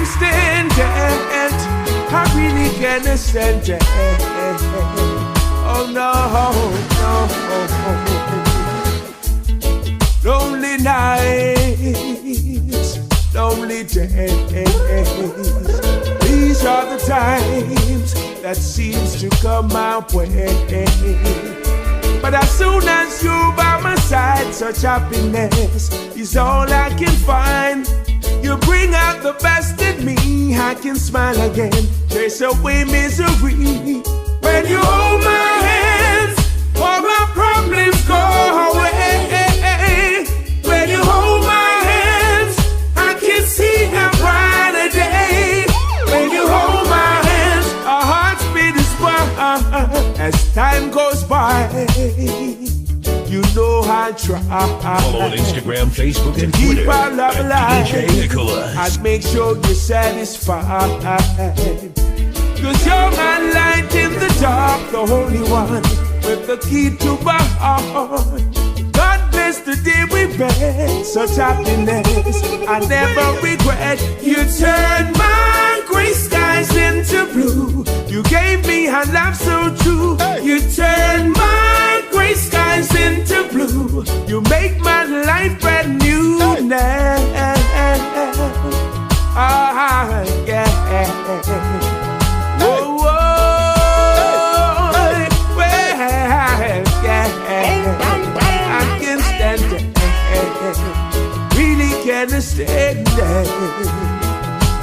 can't stand it. I really can't stand it. Oh no, no. Lonely nights, lonely days. These are the times that seems to come my way. But as soon as you're by my side, such happiness is all I can find. You bring out the best in me, I can smile again, chase away misery. When you hold my hands, all my problems go away. When you hold my hands, I can see a brighter day. When you hold my hands, our hearts beat as one. As time goes by, you know I try. Follow on Instagram, Facebook, and keep Twitter our love alive. DJ Nicolass. I'd make sure you're satisfied. Cause you're my light in the dark, the holy one with the key to my heart. God bless the day we met, such happiness I never regret. You turned my gray skies into blue. You gave me a love so true. You turned my gray skies into blue. You make my life brand new now. Ah, yeah. Whoa, whoa, well, yeah. I can't stand it. Really can't stand it.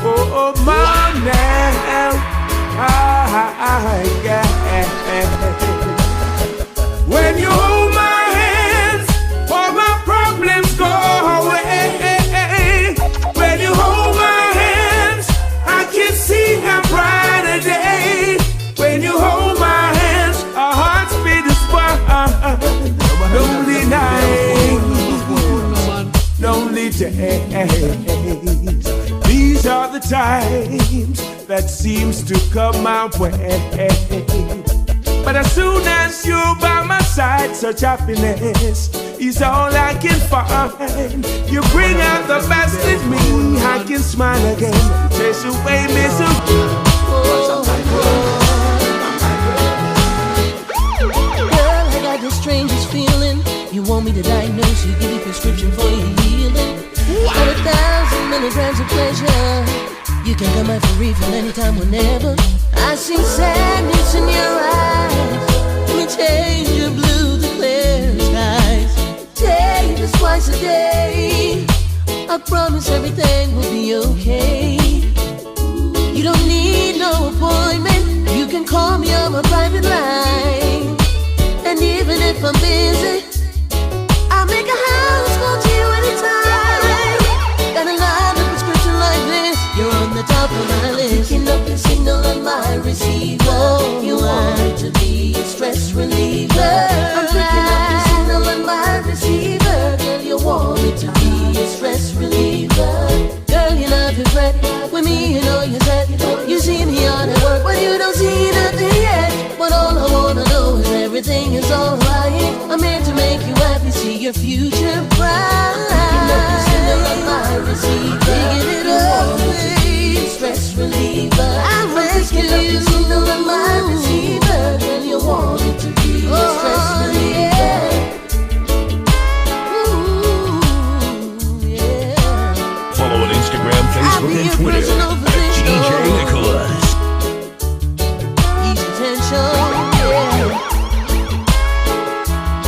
Oh, mom, now. Yeah. When you hold my hands, all my problems go away. When you hold my hands, I can see a brighter day. When you hold my hands, our hearts beat as one. Lonely nights, lonely days. These are the times that seems to come my way. But as soon as you're by my side, such happiness is all I can find. You bring out the best in me, I can smile again, chase away misery. Girl, I got the strangest feeling. You want me to diagnose you, give you prescription for your healing. Got 1,000 milligrams of pleasure. You can come out for refill anytime, whenever. I see sadness in your eyes. Let me change your blue to clear skies. Take this twice a day. I promise everything will be okay. You don't need no appointment. You can call me on my private line. And even if I'm busy, I'll make a house call to you anytime. Got a line of prescription like this. You're on the top of my list. Picking up your signal on my receiver. You want to be a stress reliever. I'm picking up your signal on my receiver. Girl, you want me to be a stress reliever. Girl, you love your friend. With me, you know you're set. You see me on at work, but you don't see nothing yet. But all I wanna know is everything is alright. I'm here to make you happy, see your future bright. Picking up your signal on my receiver. Taking it away, stress reliever. I'm picking up your signal on my receiver. Girl, you want me to be a stress reliever. Follow on Instagram, Facebook, and Twitter at DJ Nicolass. Ease attention, yeah.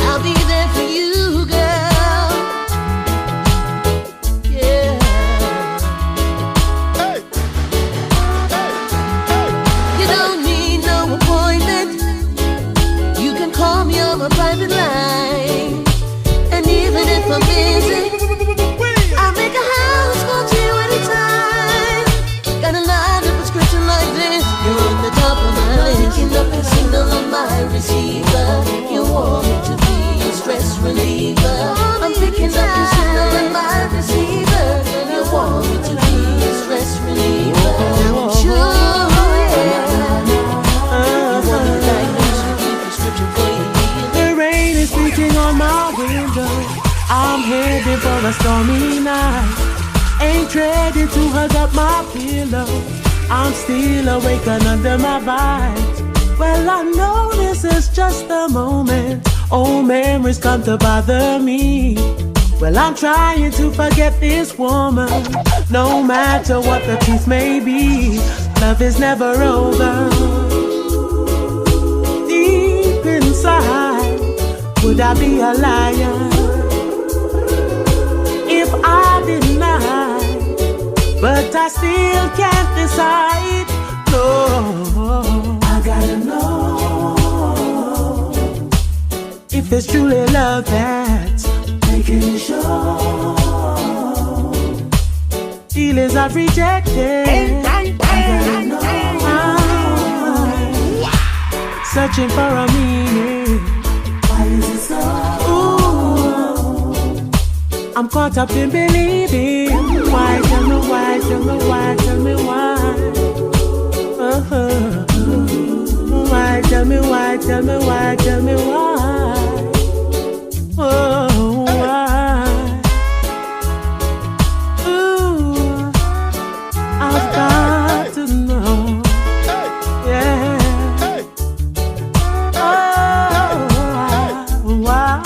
I'll be there for you, girl. Yeah. Hey. You don't need no appointment. You can call me on my private line. And even if I'm busy, I'll make a house call to you anytime. Got a line of prescription like this. You're on the top of my list. Picking up your signal on my receiver. You want me to be a stress reliever. I'm picking up your signal on my receiver. You want me to be a stress reliever. Sure, yeah. You want me to diagnose you, give prescription for your healing. The rain is beating on my window. I'm headed for a stormy night. Ain't ready to hug up my pillow. I'm still awake and under my vibes. Well, I know this is just a moment. Old memories come to bother me. Well, I'm trying to forget this woman. No matter what the truth may be, love is never over. Deep inside, would I be a liar if I deny? But I still can't decide. No, I gotta know if it's truly love that's making me sure. Feelings I've rejected. I gotta know. I'm searching for a meaning. Why is it so? Ooh, I'm caught up in believing. Why? Tell me why, tell me why, tell me why. Why? Tell me why, tell me why, tell me why. Oh, why? Ooh, I've got to know. Yeah. Oh, why?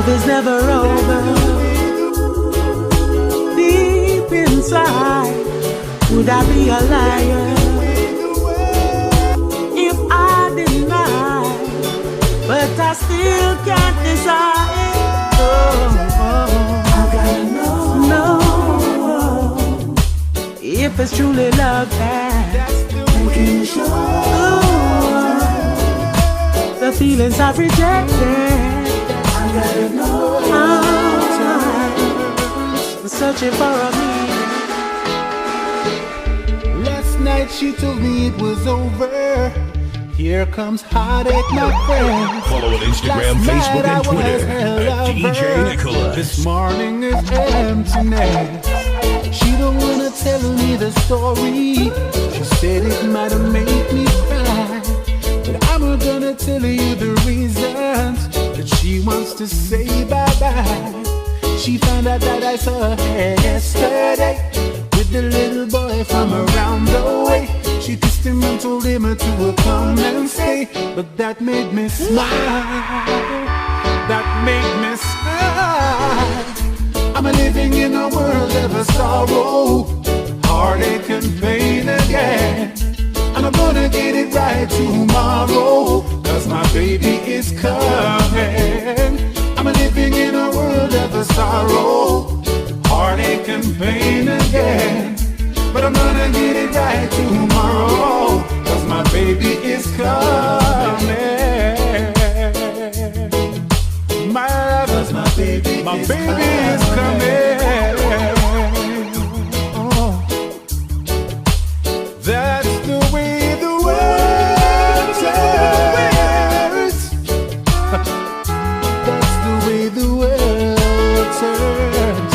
Is never over. Deep inside, would I be a liar if I deny? But I still can't decide. I gotta know if it's truly love that's making sure. The feelings I've rejected. I'm searching for a meaning. Last night she told me it was over. Here comes heartache, my friend. Follow on Instagram, Facebook, and Twitter at DJ Nicolass. This morning is emptiness. She don't wanna tell me the story. She said it might have made me cry, but I'm gonna tell you the reasons that she wants to say bye-bye. She found out that I saw her yesterday with the little boy from around the way. She kissed him and told him to come and stay, but that made me smile. That made me smile. I'm living in a world of sorrow, heartache and pain again. And I'm gonna get it right tomorrow, cause my baby is coming. I'm living in a world of sorrow, heartache and pain again. But I'm gonna get it right tomorrow, cause my baby is coming. My love, cause my baby is coming. Oh. That's the way the world turns. That's the way the world turns.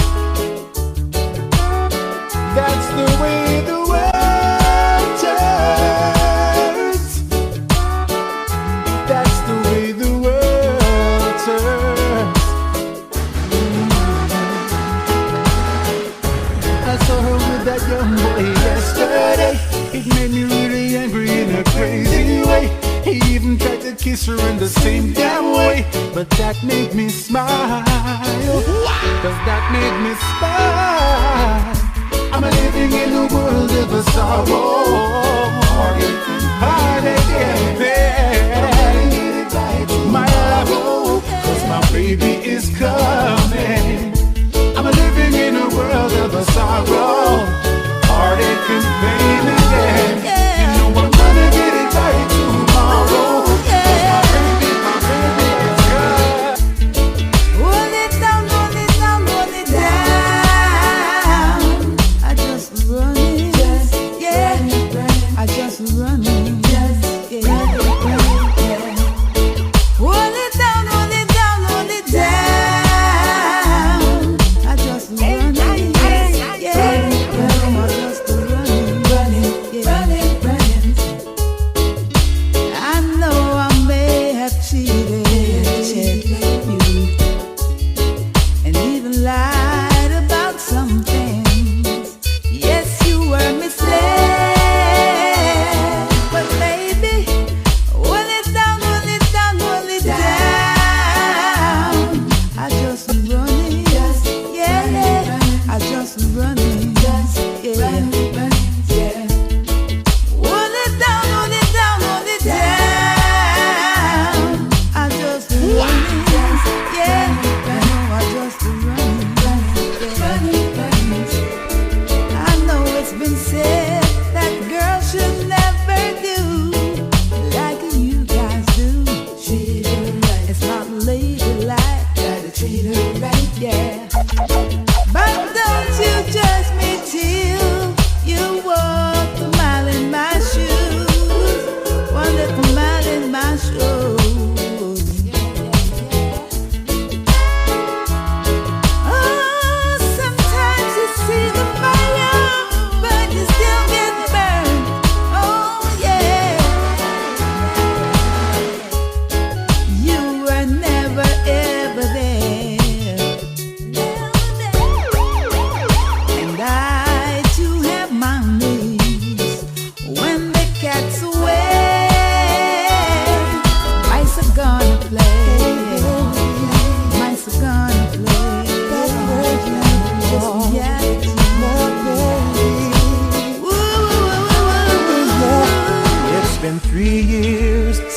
That's the way the world turns. That's the way the world turns. I saw her with that young boy yesterday. It made me really angry in a crazy way. He even tried to kiss her in the same damn way, but that made me smile. Cause that made me smile. I'm living in a world of sorrow, heartache and pain. My love, cause my baby is coming. I'm living in a world of sorrow, heartache and pain again. You know I'm gonna get it right tomorrow. Cause my baby is coming. Hold it down, hold it down, hold it down.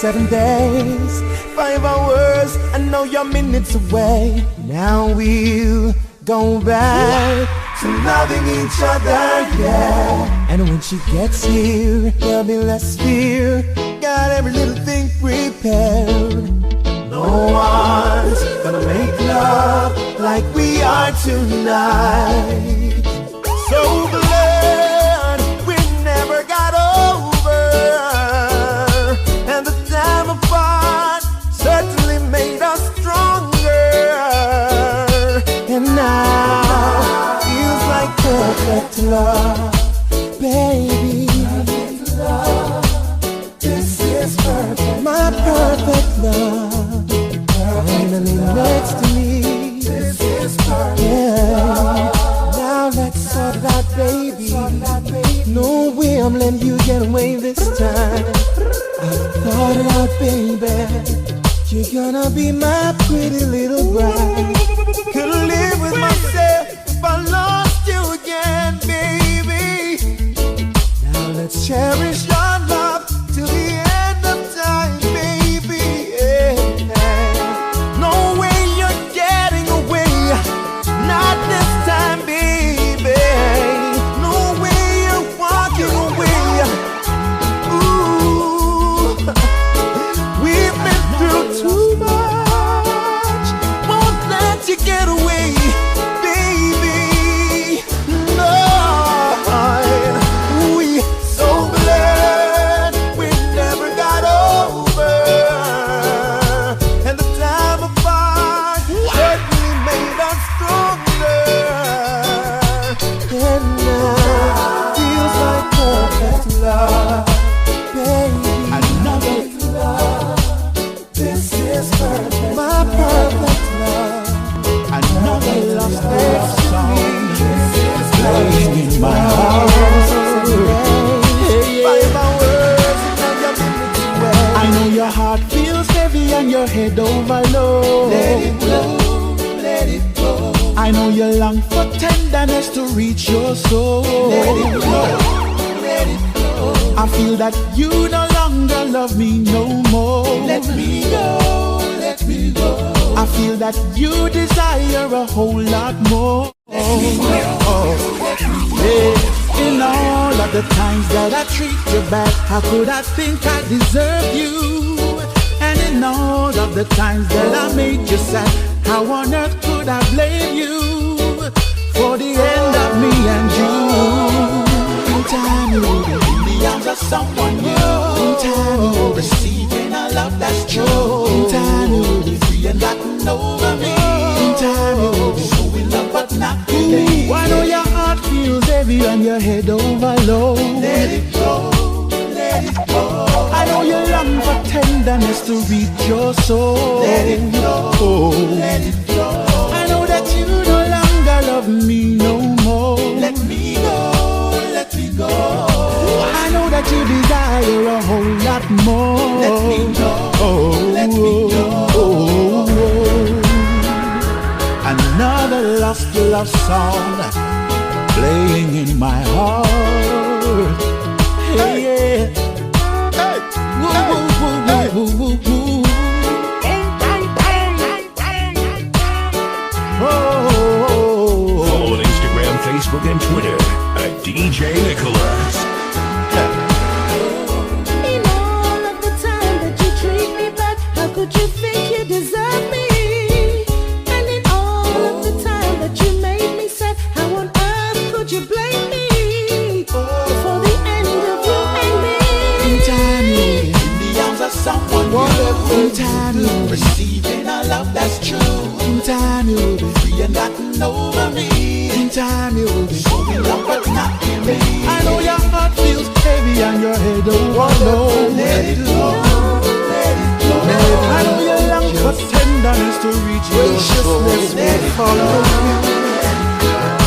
7 days, 5 hours, I know you're minutes away. Now we'll go back to loving each other, yeah. And when she gets here, there'll be less fear. Got every little thing prepared. No one's gonna make love like we are tonight. So glad we never got over, and the time apart certainly made us stronger. And now feels like perfect love, baby. Perfect love. This is perfect, my perfect love. Finally next to me. This is perfect. Yeah. Now let's sort it out, baby. No way I'm letting you get away this time. I've thought it out, baby. You're gonna be my pretty little bride. Couldn't live with myself if I lost you again, baby. Now let's cherish your love till the end of time, baby. Yeah. No way you're getting away, not this time, baby. No way you're walking away. Ooh, we've been through too much. Won't let you get away, baby. No, we so glad we never got over, and the time apart certainly made us stronger. And now feels like perfect love, baby. Another love. This is perfect, my perfect love. Another love song playing in my heart. 5 hours, now you're minutes away. I know your heart feels heavy and your head overload. Let it go, let it go. I know you long for tenderness to reach your soul. Let it go, let it go. I feel that you no longer love me no more. Let me go, let me go. I feel that you desire a whole lot more. Yeah. In all of the times that I treat you bad, how could I think I deserve you? And in all of the times that I made you sad, how on earth could I blame you for the end of me and you? In time you will be in the arms of someone new. In time you will receive a love that's true. In time you will be free and gotten over me. In time you will be showing love but not today. I know your heart feels heavy and your head overload. Let it go, let it go. I know you long for tenderness to reach your soul. Let it go, let it go. I know that you no longer love me no more. Let me go, let me go. I know that you desire a whole lot more. Let me know, let me know. Another lost love song playing in my heart. Hey, yeah. Hey, Woo, woo, woo, woo, woo, woo. Follow on Instagram, Facebook, and Twitter at DJ Nicolass. In all of the time that you treat me bad, how could you think you deserve me? And in all of the time that you made me sad, how on earth could you blame me for the end of you and me? In time you will be in the arms of someone new. In time you will receiving a love that's true. In time you will be free and gotten over me. In time you will be showing love but not giving. I know your heart feels heavy and your head overload. let it go, let it go. I know you long for tenderness to reach your soul. Let it follow you.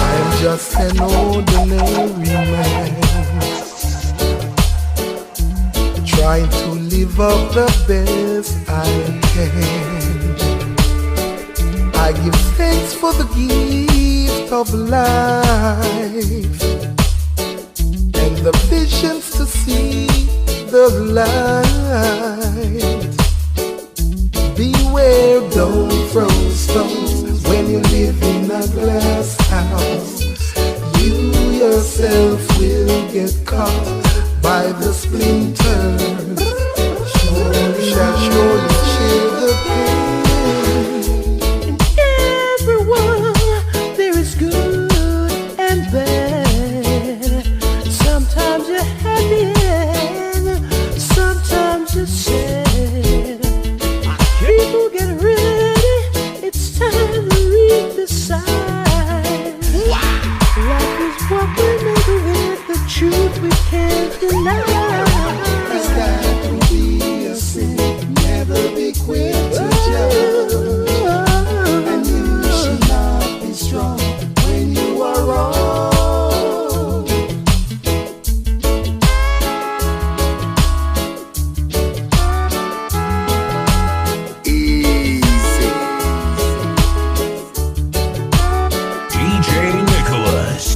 I'm just an ordinary man, trying to live up the best I can. I give thanks for the gift of life and the visions to see the light. yourself will get caught by the splinters. Surely shall surely share the pain. In everyone there is good and bad. Sometimes you're happy and sometimes you're sad. People get ready, it's time to read the signs. Life is what we make of it, the truth we can't deny. Cause that will be a sin, never be quick to judge. And you should not be strong when you are wrong. Easy. DJ Nicolass.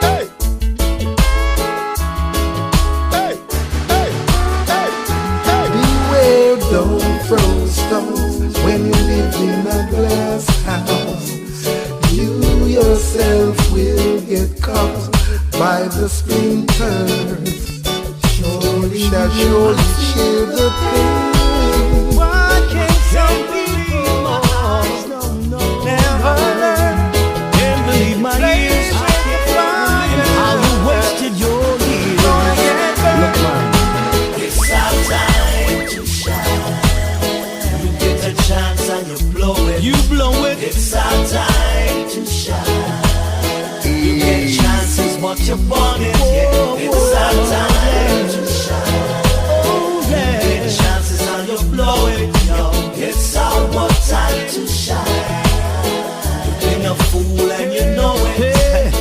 Hey! Hey! Hey! Hey! Hey! Beware, don't throw stones when you live in a glass house. You yourself will get caught by the splinters. Surely shall surely share the pain. Why can't some people never learn? Can't believe my ears and how you wasted your years. Look, man. It's our time to shine. You get a chance and you blow it. You blow it. It's our time to shine. You get chances, but you burn it. Yeah. It's our time to shine. Oh, You get chances and you blow it. Yo. It's our time to shine. You've been a fool and you know it.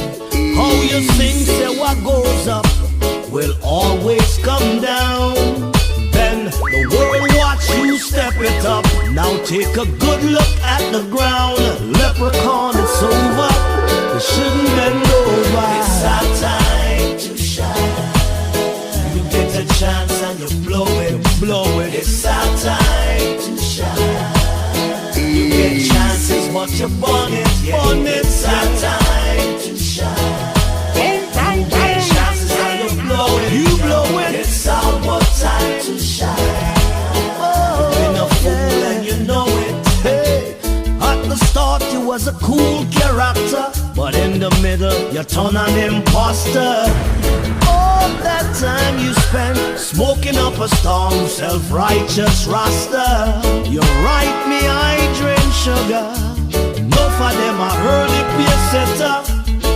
How you sing, say what goes up will always come down. Then the world watch you step it up. Now take a good look at the ground. Leprechaun, it's over. You shouldn't bend over. It's our time to shine. You get a chance and you blow it. Blow it. It's our time to shine. You get chances, but you burn it. Yeah. Burn it. It's our time to shine. You get chances and you blow it. You blow it. It's our time to shine. You've been a fool and you know it. Hey, at the start you was a cool character, but in the middle you turn an imposter. All that time you spent smoking up a storm, self-righteous rasta. You right me, I drink sugar. Enough of them are early peer setter.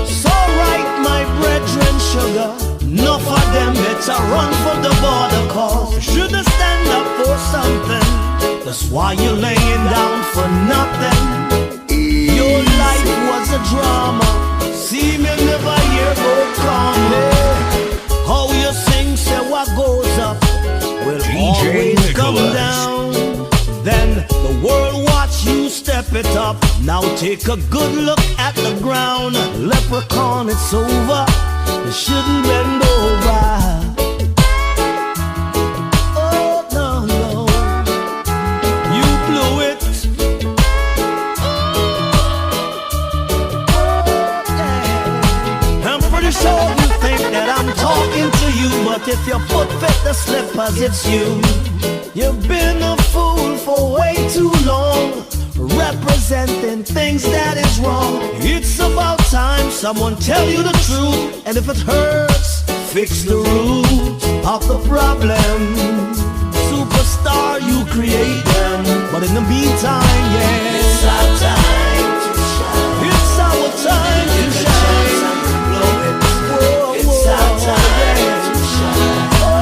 So right my brethren sugar. Enough of them better run for the border, cause you should've stand up for something. That's why you're laying down for nothing. Your life was a drama. See me never hear go come. How you sing, say what goes up will always come Nicolass. down. Then the world watch you step it up. Now take a good look at the ground. Leprechaun, it's over. You shouldn't bend over. Oh no, no. You blew it. I'm pretty sure you think that I'm talking to you, but if your foot fit the slippers, it's you. You've been a fool for way too long, representing things that is wrong. It's about time someone tell you the truth, and if it hurts, fix the root of the problem. Superstar, you create them, but in the meantime, yeah, It's our time to shine. it's our time to Get a shine. chance and you blow it. Whoa, It's whoa, our time yeah. to shine. Oh,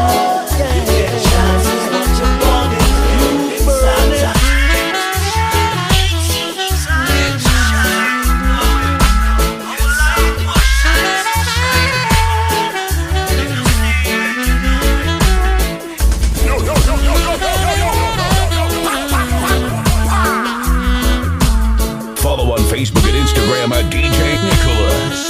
You yeah. get chances, but you burn it. It's our burn it. time. Follow on Facebook and Instagram at DJ Nicolass.